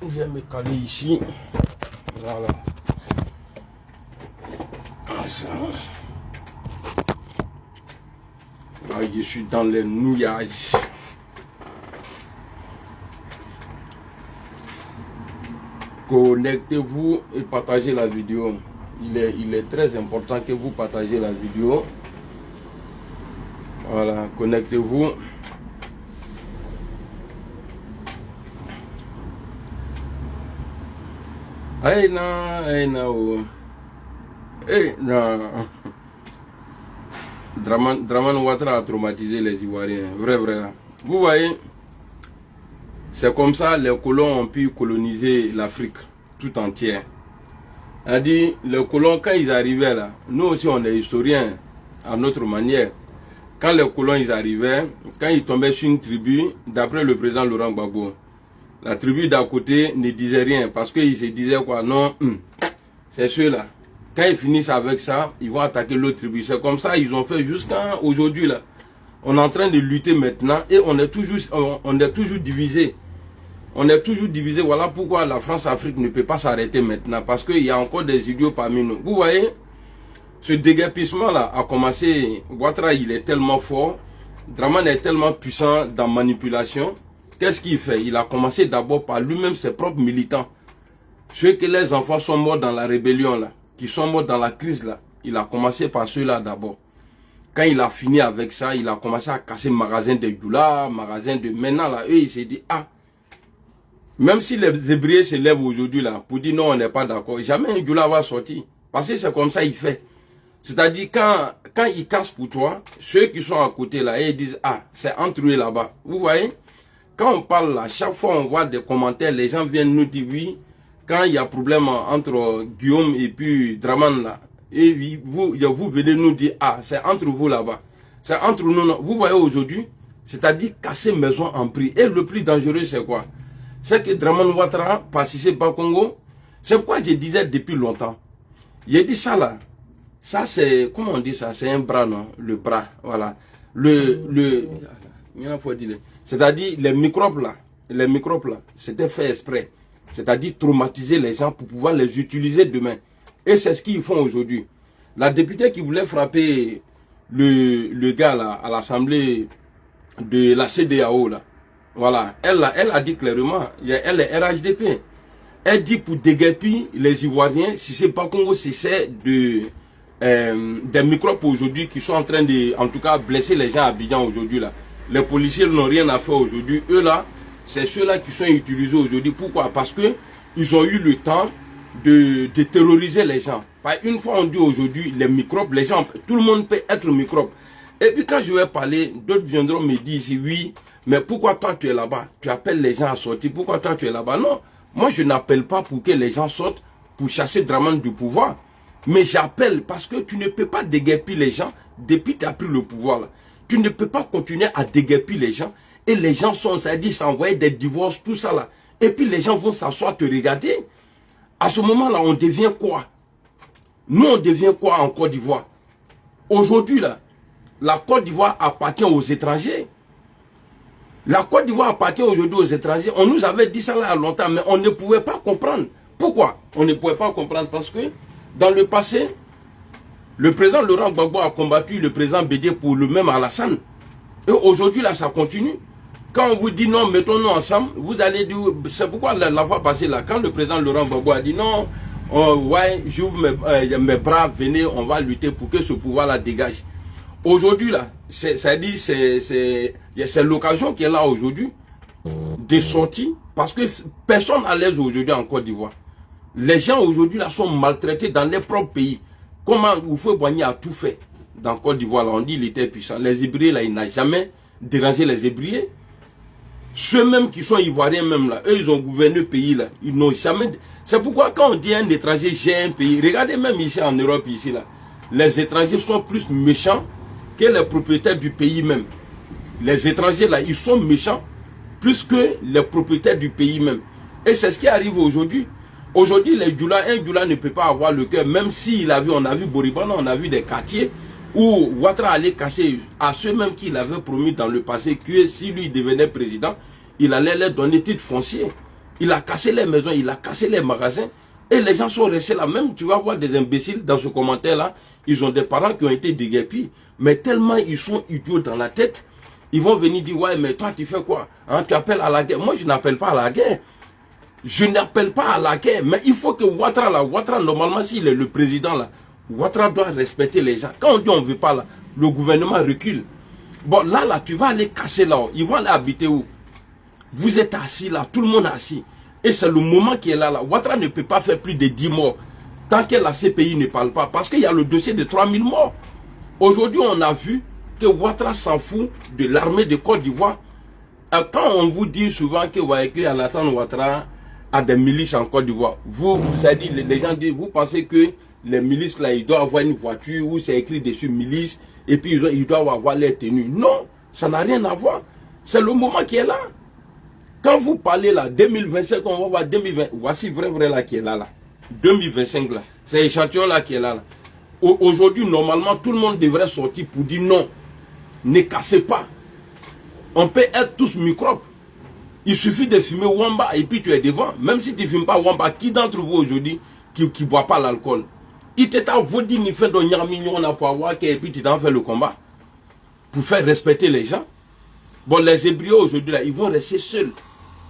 Je vais me caler ici. Voilà. Ça. Là, je suis dans les nouillages. Connectez-vous et partagez la vidéo. Il est très important que vous partagez la vidéo. Voilà, connectez-vous. Hey non. Draman Ouattara a traumatisé les Ivoiriens. Vrai. Vous voyez, c'est comme ça les colons ont pu coloniser l'Afrique tout entière. On a dit, les colons, quand ils arrivaient là, nous aussi on est historiens à notre manière. Quand les colons ils arrivaient, quand ils tombaient sur une tribu, d'après le président Laurent Gbagbo, la tribu d'à côté ne disait rien parce qu'ils se disaient quoi, non, c'est ceux-là. Quand ils finissent avec ça, ils vont attaquer l'autre tribu. C'est comme ça ils ont fait jusqu'à aujourd'hui là. On est en train de lutter maintenant et on est toujours divisé. On est toujours divisé. Voilà pourquoi la France-Afrique ne peut pas s'arrêter maintenant. Parce qu'il y a encore des idiots parmi nous. Vous voyez, ce déguerpissement-là a commencé. Ouattara, il est tellement fort. Draman est tellement puissant dans la manipulation. Qu'est-ce qu'il fait? Il a commencé d'abord par lui-même ses propres militants. Ceux que les enfants sont morts dans la rébellion, là, qui sont morts dans la crise, là. Il a commencé par ceux-là d'abord. Quand il a fini avec ça, il a commencé à casser le magasin de Djoula, magasin de... Maintenant, là, eux, il s'est dit, ah, même si les Hébreux se lèvent aujourd'hui, là, pour dire non, on n'est pas d'accord, jamais un Djoula va sortir. Parce que c'est comme ça il fait. C'est-à-dire, quand il casse pour toi, ceux qui sont à côté, là, ils disent, ah, c'est entre eux là-bas. Vous voyez? Quand on parle là, chaque fois on voit des commentaires, les gens viennent nous dire, oui, quand il y a problème entre Guillaume et puis Draman, là, et vous venez nous dire, ah, c'est entre vous là-bas. C'est entre nous. Non. Vous voyez aujourd'hui, c'est-à-dire casser maison en prix. Et le plus dangereux, c'est quoi? C'est que Draman Ouattara participe au Congo. C'est pourquoi je disais depuis longtemps. J'ai dit ça là. Ça c'est, comment on dit ça? C'est un bras, non? Le bras, voilà. C'est-à-dire les microbes là, c'était fait exprès. C'est-à-dire traumatiser les gens pour pouvoir les utiliser demain. Et c'est ce qu'ils font aujourd'hui. La députée qui voulait frapper le gars là, à l'assemblée de la CEDEAO là, voilà, elle a dit clairement, elle est RHDP. Elle dit pour déguerpir les Ivoiriens, si c'est pas Congo, si c'est des microbes aujourd'hui qui sont en train de, en tout cas, blesser les gens à Abidjan aujourd'hui là. Les policiers n'ont rien à faire aujourd'hui. Eux là, c'est ceux-là qui sont utilisés aujourd'hui. Pourquoi? Parce que ils ont eu le temps de terroriser les gens. Une fois on dit aujourd'hui les microbes, les gens, tout le monde peut être microbe. Et puis quand je vais parler, d'autres viendront me dire ici, oui, mais pourquoi toi tu es là-bas? Tu appelles les gens à sortir. Pourquoi toi tu es là-bas? Non, moi je n'appelle pas pour que les gens sortent pour chasser Draman du pouvoir. Mais j'appelle parce que tu ne peux pas déguerpir les gens depuis que tu as pris le pouvoir là. Tu ne peux pas continuer à déguerpir les gens. Et les gens sont, c'est-à-dire s'envoyer des divorces, tout ça là. Et puis les gens vont s'asseoir te regarder. À ce moment-là, on devient quoi? Nous, on devient quoi en Côte d'Ivoire? Aujourd'hui là, la Côte d'Ivoire appartient aux étrangers. La Côte d'Ivoire appartient aujourd'hui aux étrangers. On nous avait dit ça là longtemps, mais on ne pouvait pas comprendre. Pourquoi? On ne pouvait pas comprendre parce que dans le passé, le président Laurent Gbagbo a combattu le président Bédié pour le même Alassane. Et aujourd'hui, là, ça continue. Quand on vous dit non, mettons-nous ensemble, vous allez dire, c'est pourquoi la fois passée, là, quand le président Laurent Gbagbo a dit non, ouais, j'ouvre mes bras, venez, on va lutter pour que ce pouvoir-là dégage. Aujourd'hui, là, c'est l'occasion qui est là aujourd'hui de sortir, parce que personne à l'aise aujourd'hui en Côte d'Ivoire. Les gens aujourd'hui là sont maltraités dans leur propre pays. Comment Houphouët-Boigny a tout fait dans Côte d'Ivoire, là, on dit qu'il était puissant. Les Hébreux, là, il n'a jamais dérangé les Hébreux. Ceux-mêmes qui sont Ivoiriens, même là, eux, ils ont gouverné le pays, là. Ils n'ont jamais... C'est pourquoi quand on dit un étranger, j'ai un pays, regardez même ici en Europe, ici, là, les étrangers sont plus méchants que les propriétaires du pays même. Les étrangers, là, ils sont méchants plus que les propriétaires du pays même. Et c'est ce qui arrive aujourd'hui. Aujourd'hui, les Djoula, un Djoula ne peut pas avoir le cœur, même s'il a vu, on a vu Boribana, on a vu des quartiers où Ouattara allait casser à ceux-mêmes qu'il avait promis dans le passé que si lui devenait président, il allait leur donner titre foncier. Il a cassé les maisons, il a cassé les magasins. Et les gens sont restés là. Même tu vas voir des imbéciles dans ce commentaire-là. Ils ont des parents qui ont été déguerpis. Mais tellement ils sont idiots dans la tête. Ils vont venir dire, ouais, mais toi, tu fais quoi? Hein, tu appelles à la guerre. Moi, je n'appelle pas à la guerre. Je n'appelle pas à la guerre. Mais il faut que Ouattara, là, Ouattara, normalement, s'il est le président, là, Ouattara doit respecter les gens. Quand on dit on ne veut pas, là, le gouvernement recule. Bon, là, tu vas aller casser là. Ils vont aller habiter où? Vous êtes assis là, tout le monde est assis. Et c'est le moment qui est là. Ouattara ne peut pas faire plus de 10 morts. Tant que la CPI ne parle pas. Parce qu'il y a le dossier de 3000 morts. Aujourd'hui, on a vu que Ouattara s'en fout de l'armée de Côte d'Ivoire. Quand on vous dit souvent que Alassane Ouattara a des milices en Côte d'Ivoire, vous avez dit, les gens disent, vous pensez que les milices là, ils doivent avoir une voiture où c'est écrit dessus milice et puis ils doivent avoir les tenues. Non, ça n'a rien à voir. C'est le moment qui est là. Quand vous parlez là, 2025, on va voir 2020. Voici vrai là qui est là. 2025 là. C'est l'échantillon là qui est là. Aujourd'hui, normalement, tout le monde devrait sortir pour dire non. Ne cassez pas. On peut être tous microbes. Il suffit de fumer Wamba et puis tu es devant. Même si tu ne fumes pas Wamba, qui d'entre vous aujourd'hui qui ne boit pas l'alcool? Il t'a vaudi ni fait de nyarmignon na pour avoir et puis tu t'en fais le combat. Pour faire respecter les gens. Bon, les Hébreux aujourd'hui là, ils vont rester seuls.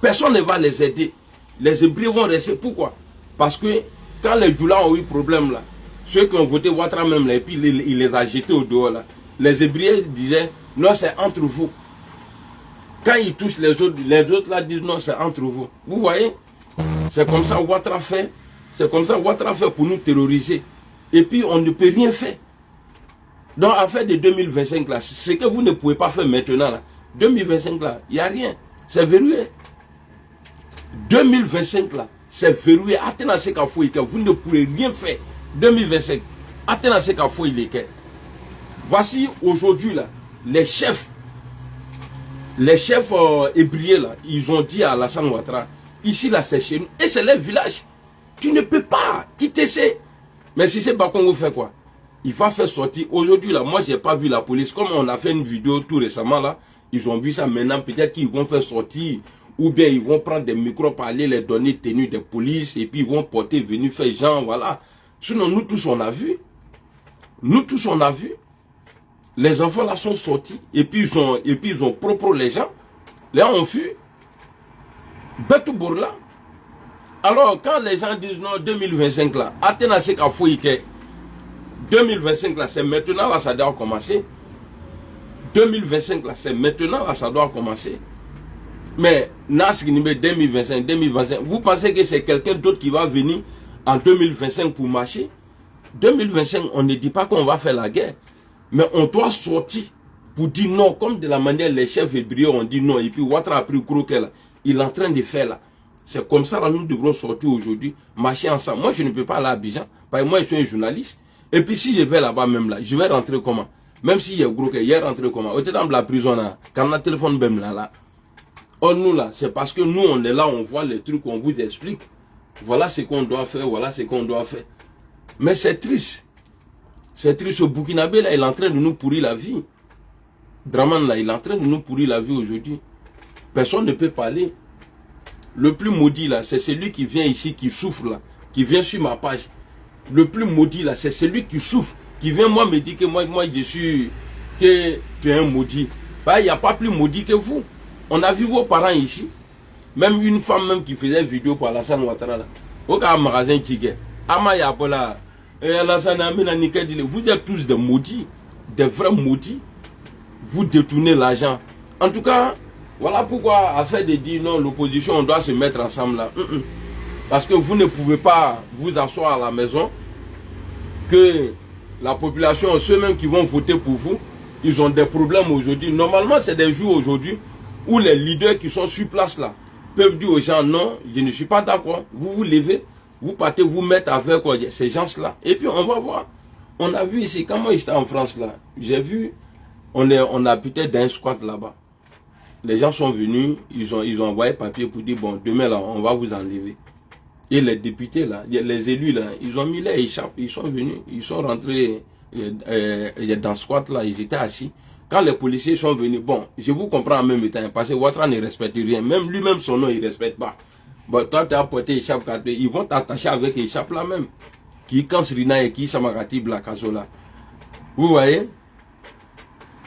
Personne ne va les aider. Les Hébreux vont rester. Pourquoi? Parce que quand les Djoula ont eu problème là, ceux qui ont voté Ouattara même là, et puis il les a jetés au dehors là, les Hébreux disaient, non, c'est entre vous. Quand ils touchent les autres là disent, non, c'est entre vous. Vous voyez? C'est comme ça Ouattara fait. C'est comme ça Ouattara fait pour nous terroriser. Et puis on ne peut rien faire. Donc, affaire de 2025 là, ce que vous ne pouvez pas faire maintenant là, 2025 là, il n'y a rien. C'est verrouillé. 2025 là, c'est verrouillé. Vous ne pourrez rien faire. 2025. Voici aujourd'hui là, les chefs hébriers là, ils ont dit à Alassane Ouattara, ici là c'est chez nous. Et c'est leur village. Tu ne peux pas. Ils t'essaient. Mais si c'est Bakongo fait quoi? Il va faire sortir. Aujourd'hui là, moi j'ai pas vu la police. Comme on a fait une vidéo tout récemment là, ils ont vu ça maintenant. Peut-être qu'ils vont faire sortir. Ou bien ils vont prendre des micros pour aller les donner tenue des polices. Et puis ils vont porter, venir faire genre, voilà. Sinon nous tous on a vu. Nous tous on a vu. Les enfants là sont sortis. Et puis ils ont propre les gens. Les gens ont fui. Betou Bourla. Alors quand les gens disent non 2025 là, Athéna c'est qu'à fouiller que 2025 là, c'est maintenant là ça doit commencer. 2025 là, c'est maintenant là ça doit commencer. Mais Nasri 2025, vous pensez que c'est quelqu'un d'autre qui va venir en 2025 pour marcher? 2025, on ne dit pas qu'on va faire la guerre. Mais on doit sortir pour dire non, comme de la manière les chefs hébreux ont dit non. Et puis Ouattara a pris croquet là. Il est en train de faire là. C'est comme ça là, nous devrons sortir aujourd'hui, marcher ensemble. Moi je ne peux pas aller à Abidjan, parce que moi je suis un journaliste. Et puis si je vais là-bas même là, je vais rentrer comment? Même s'il y a gros qu'il y a rentré comment? Au dans la prison là, quand on a téléphone même là. Oh nous là, c'est parce que nous on est là, on voit les trucs, on vous explique. Voilà ce qu'on doit faire, voilà ce qu'on doit faire. Mais c'est triste. C'est triste, ce Burkinabé là, il est en train de nous pourrir la vie. Draman là, il est en train de nous pourrir la vie aujourd'hui. Personne ne peut parler. Le plus maudit là, c'est celui qui vient ici, qui souffre là, qui vient sur ma page. Le plus maudit là, c'est celui qui souffre, qui vient moi me dire que moi je suis, que tu es un maudit. Bah, il n'y a pas plus maudit que vous. On a vu vos parents ici. Même une femme même qui faisait vidéo pour Alassane Ouattara là. Au cas magasin Tigé. Amaya Bola. Vous êtes tous des maudits. Des vrais maudits. Vous détournez l'argent. En tout cas, voilà pourquoi, afin de dire non, l'opposition, on doit se mettre ensemble là. Parce que vous ne pouvez pas vous asseoir à la maison. Que la population, ceux-mêmes qui vont voter pour vous, ils ont des problèmes aujourd'hui. Normalement, c'est des jours aujourd'hui où les leaders qui sont sur place là peuvent dire aux gens non, je ne suis pas d'accord. Vous vous levez, vous partez vous mettre avec ces gens-là. Et puis on va voir. On a vu ici, quand moi j'étais en France là, j'ai vu, on a peut-être d'un squat là-bas. Les gens sont venus, ils ont envoyé papier pour dire bon, demain là, on va vous enlever. Et les députés là, les élus là, ils ont mis les écharpes, ils sont venus, ils sont rentrés dans le squat là, ils étaient assis. Quand les policiers sont venus, bon, je vous comprends en même temps, parce que Ouattara ne respecte rien, même lui-même son nom, il ne respecte pas. Bon, toi, tu as porté échappe 4, ils vont t'attacher avec échappe là même. Qui quand Srina et qui Samarati Blakasola. Vous voyez?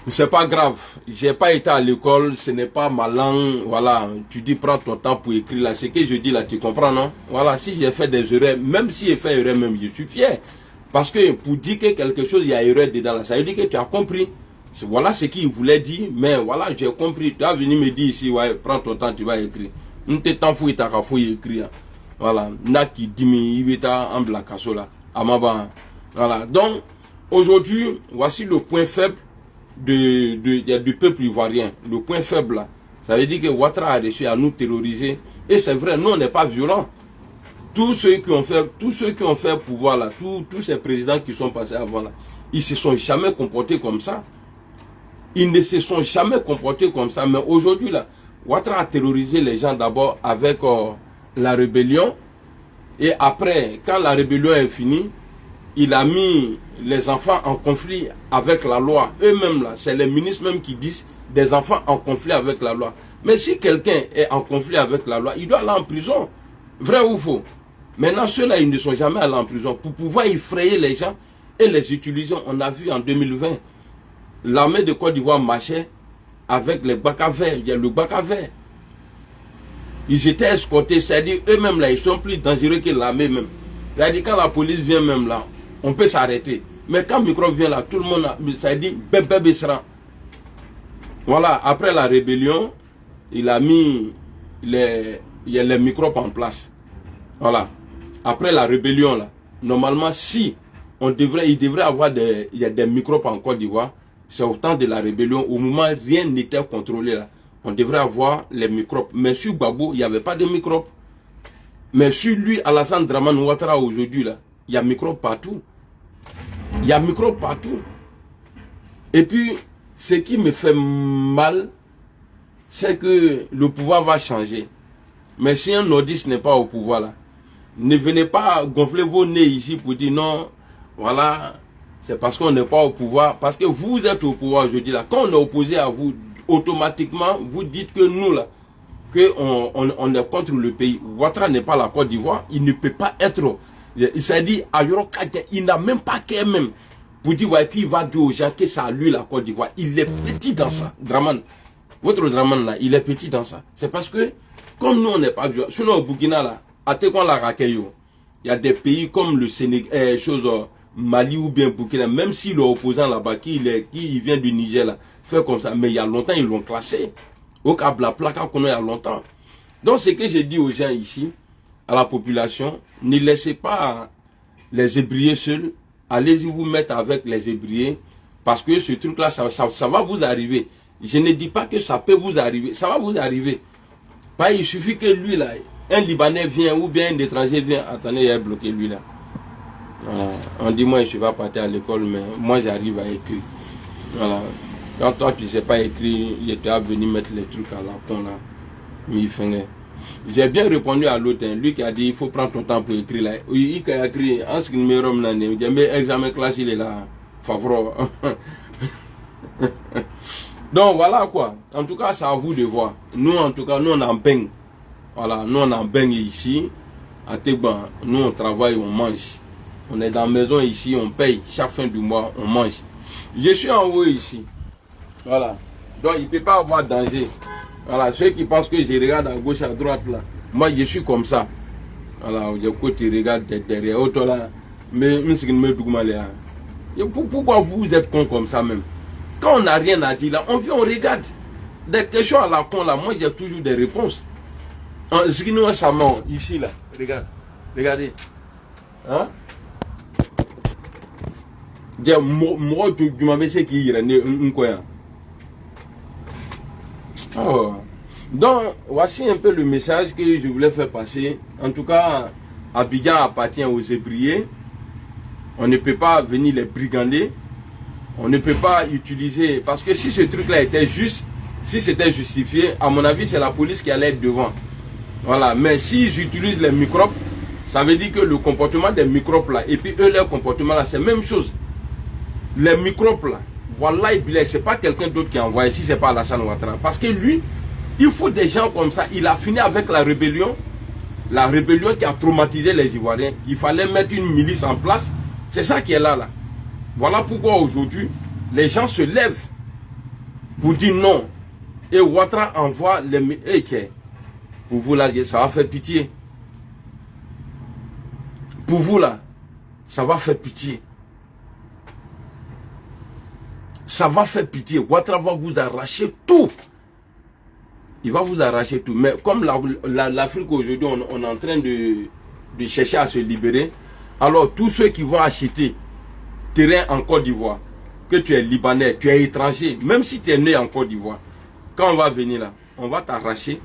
C'est pas grave. J'ai pas été à l'école, ce n'est pas ma langue. Voilà, tu dis prends ton temps pour écrire là. Ce que je dis là, tu comprends, non? Voilà, si j'ai fait des erreurs, même si j'ai fait erreur, même je suis fier. Parce que pour dire que quelque chose, il y a erreur dedans là, ça veut dire que tu as compris. Voilà ce qu'il voulait dire, mais voilà, j'ai compris. Tu as venu me dire ici, ouais, prends ton temps, tu vas écrire. Nous te t'en fouille, t'as qu'à fouiller écrire. Voilà, n'a qui dit, il est en Blakasso là, à Maba. Voilà, donc, aujourd'hui, voici le point faible du peuple ivoirien. Le point faible là, ça veut dire que Ouattara a réussi à nous terroriser. Et c'est vrai, nous on n'est pas violents. Tous ceux qui ont fait pouvoir là, tous ces présidents qui sont passés avant là, ils se sont jamais comportés comme ça. Ils ne se sont jamais comportés comme ça. Mais aujourd'hui là, Ouattara a terrorisé les gens d'abord avec la rébellion. Et après, quand la rébellion est finie, il a mis les enfants en conflit avec la loi. Eux-mêmes là, c'est les ministres même qui disent des enfants en conflit avec la loi. Mais si quelqu'un est en conflit avec la loi, il doit aller en prison. Vrai ou faux? Maintenant, ceux-là, ils ne sont jamais allés en prison pour pouvoir effrayer les gens et les utiliser. On a vu en 2020, l'armée de Côte d'Ivoire marchait avec les bacs à verre. Il y a le bac à verre. Ils étaient escortés, c'est-à-dire eux-mêmes là, ils sont plus dangereux que l'armée même. C'est-à-dire quand la police vient même là, on peut s'arrêter. Mais quand le microbe vient là, tout le monde, ça dit bébé sera. Voilà, après la rébellion, il a mis les microbes en place. Voilà. Après la rébellion là, normalement si il devrait avoir des microbes en Côte d'Ivoire, c'est au temps de la rébellion, au moment où rien n'était contrôlé là, on devrait avoir les microbes. Mais sur Gbagbo, il n'y avait pas de microbes. Mais sur lui, Alassane Dramane Ouattara aujourd'hui là, il y a microbes partout. Il y a microbes partout. Et puis, ce qui me fait mal, c'est que le pouvoir va changer. Mais si un nordiste n'est pas au pouvoir là, ne venez pas gonfler vos nez ici pour dire non, voilà, c'est parce qu'on n'est pas au pouvoir. Parce que vous êtes au pouvoir aujourd'hui là. Quand on est opposé à vous, automatiquement, vous dites que nous là, on est contre le pays. Ouattara n'est pas la Côte d'Ivoire, il ne peut pas être. Il s'est dit, il n'a même pas qu'un même. Pour dire, ouais, qu'il va dire aux gens que c'est à lui la Côte d'Ivoire. Il est petit dans ça, Dramane. Votre Dramane là, il est petit dans ça. C'est parce que, comme nous on n'est pas violents, sinon au Burkina là, à Tekon la Rakeyo, il y a des pays comme le Sénégal, Mali ou bien Burkina, même si l'opposant là-bas, qui vient du Niger là, fait comme ça, mais il y a longtemps ils l'ont classé. Au Kabla Plaka qu'on a il y a longtemps. Donc ce que j'ai dit aux gens ici, à la population, ne laissez pas les ébriers seuls, allez-y vous mettre avec les ébriers, parce que ce truc-là, ça va vous arriver. Je ne dis pas que ça peut vous arriver, ça va vous arriver. Pas, il suffit que lui là, un Libanais vient ou bien un étranger vient, attendez, il a bloqué lui là. Voilà. On dit moi je vais pas partir à l'école, mais moi j'arrive à écrire. Voilà. Quand toi tu sais pas écrire, il était venu mettre les trucs à la con là. J'ai bien répondu à l'autre, hein, lui qui a dit il faut prendre ton temps pour écrire là. Il a écrit en ce qui numéro m'nane, j'ai mis examen classe il est là, favori. Donc voilà quoi. En tout cas, c'est à vous de voir. Nous en tout cas, nous on en baigne. Voilà, nous on en baigne ici à Tegban. Nous on travaille, on mange. On est dans la maison ici, on paye chaque fin du mois, on mange. Je suis en haut ici. Voilà. Donc il ne peut pas avoir danger. Voilà, ceux qui pensent que je regarde à gauche, à droite là, moi je suis comme ça. Voilà, je regarde derrière, auto là, mais pourquoi vous êtes con comme ça même? Quand on n'a rien à dire là, on vient, on regarde. Des questions à la con là, moi j'ai toujours des réponses. Ce qui nous est ici là, regarde, regardez. Hein? Moi, tu m'avais dit qu'il y a un coin. Oh. Donc, voici un peu le message que je voulais faire passer. En tout cas, Abidjan appartient aux ébriers. On ne peut pas venir les brigander. On ne peut pas utiliser... Parce que si ce truc-là était juste, si c'était justifié, à mon avis, c'est la police qui allait être devant. Voilà. Mais s'ils utilisent les microbes, ça veut dire que le comportement des microbes là, et puis eux, leur comportement là, c'est la même chose. Les microbes là, voilà, c'est pas quelqu'un d'autre qui a envoyé, si c'est pas Alassane Ouattara. Parce que lui, il faut des gens comme ça. Il a fini avec la rébellion. La rébellion qui a traumatisé les Ivoiriens, il fallait mettre une milice en place. C'est ça qui est là. Voilà pourquoi aujourd'hui, les gens se lèvent pour dire non. Et Ouattara envoie les... pour vous là, ça va faire pitié. Pour vous là, ça va faire pitié. Ça va faire pitié. Ouattara va vous arracher tout. Il va vous arracher tout. Mais comme l'Afrique aujourd'hui, on est en train de chercher à se libérer. Alors tous ceux qui vont acheter terrain en Côte d'Ivoire, que tu es Libanais, tu es étranger, même si tu es né en Côte d'Ivoire, quand on va venir là, on va t'arracher.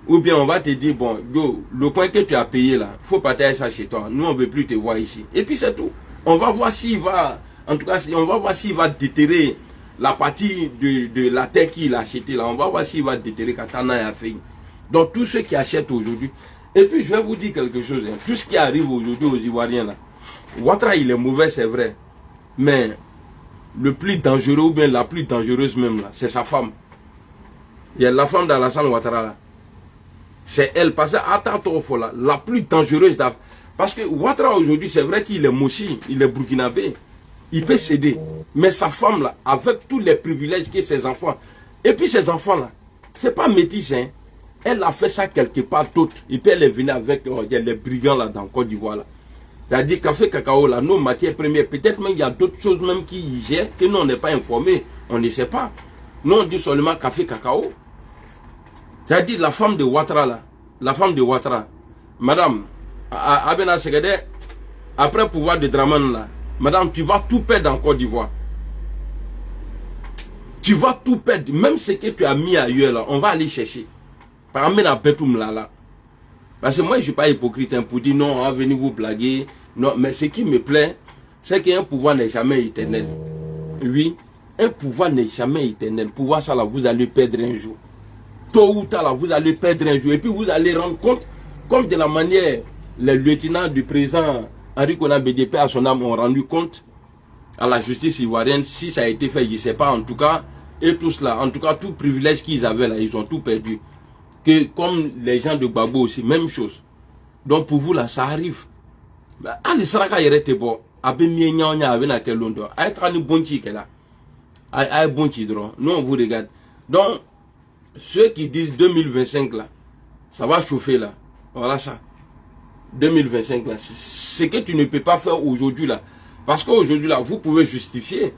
Ou bien on va te dire, bon, yo, le coin que tu as payé là, il faut partager ça chez toi. Nous, on ne veut plus te voir ici. Et puis c'est tout. On va voir s'il va, en tout cas, on va voir s'il va déterrer la partie de la terre qu'il a acheté là. On va voir s'il va déterrer Katana et Afei. Donc tous ceux qui achètent aujourd'hui. Et puis je vais vous dire quelque chose. Hein. Tout ce qui arrive aujourd'hui aux Ivoiriens là. Ouattara il est mauvais, c'est vrai. Mais le plus dangereux, ou bien la plus dangereuse même là, c'est sa femme. Il y a la femme d'Alassane Ouattara là. C'est elle, parce que attends, là, la plus dangereuse d'Afrique. Parce que Ouattara aujourd'hui, c'est vrai qu'il est moussi, il est burkinabé. Il peut céder. Mais sa femme là, avec tous les privilèges que ses enfants. Et puis ses enfants là, c'est pas métis, hein. Elle a fait ça quelque part d'autre. Et puis elle est venue avec les brigands là dans Côte d'Ivoire là. C'est-à-dire café, cacao là, nos matières premières. Peut-être même il y a d'autres choses même qui y gèrent, que nous on n'est pas informés. On ne sait pas. Nous on dit seulement café, cacao. C'est-à-dire la femme de Ouattara là, la femme de Ouattara, madame, Abena Segede, après le pouvoir de Draman là, madame, tu vas tout perdre en Côte d'Ivoire. Tu vas tout perdre, même ce que tu as mis ailleurs là, on va aller chercher. Par exemple, à Betoum là. Parce que moi je ne suis pas hypocrite hein, pour dire non, on va venir vous blaguer. Non, mais ce qui me plaît, c'est qu'un pouvoir n'est jamais éternel. Oui, un pouvoir n'est jamais éternel. Pouvoir ça là, vous allez perdre un jour. Tôt ou tard, là, vous allez perdre un jour. Et puis vous allez rendre compte, comme de la manière les lieutenants du président Henri Konan BDP à son âme ont rendu compte à la justice ivoirienne, si ça a été fait, je ne sais pas, en tout cas, et tout cela, en tout cas, tout privilège qu'ils avaient là, ils ont tout perdu. Que comme les gens de Gbagbo aussi, même chose. Donc pour vous là, ça arrive. Allez, Saraka yerete bo, abe mienya onya abe na kelondo. Aïe trani bonchi kela. Aïe bonchi dron. Nous on vous regarde. Donc ceux qui disent 2025 là, ça va chauffer là. Voilà ça. 2025 là, ce que tu ne peux pas faire aujourd'hui là. Parce qu'aujourd'hui là, vous pouvez justifier.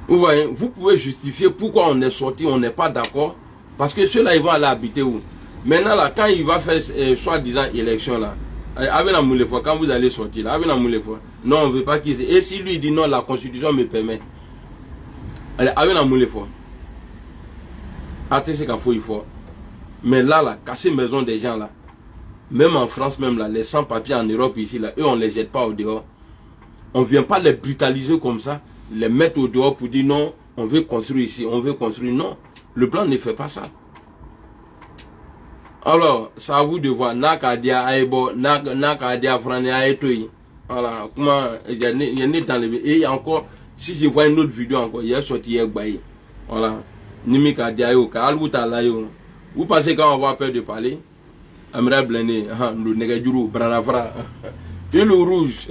Vous voyez, vous pouvez justifier pourquoi on est sorti, on n'est pas d'accord. Parce que ceux-là, ils vont aller habiter où? Maintenant là, quand il va faire soi-disant élection là, avec la moule fois, quand vous allez sortir là, avec la moule fois, non, on ne veut pas qu'il... Et si lui dit non, la constitution me permet. Allez, avec la moule fois. Attends, c'est qu'il faut, il faut. Mais là, casser maison des gens là, même en France, même là, les sans-papiers en Europe ici, là, eux, on ne les jette pas au dehors. On ne vient pas les brutaliser comme ça, les mettre au dehors pour dire non, on veut construire ici, on veut construire. Non, le plan ne fait pas ça. Alors, c'est à vous de voir. Nakadia Aïbo, Nakadia Frane Aïtoui. Voilà, comment il y a né dans les. Et encore, si je vois une autre vidéo encore, il y a sorti hier Baye. Voilà. Nimika Diayoka, Albuta Layo. Vous pensez quand on va peur de parler? Amiral Blendé, le Negajuru, Branavra. Et le rouge.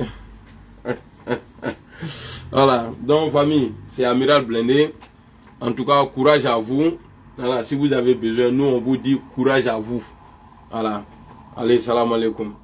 Voilà. Donc, famille, c'est Amiral Blendé. En tout cas, courage à vous. Voilà, si vous avez besoin, nous on vous dit courage à vous. Voilà. Allez, salam alaikum.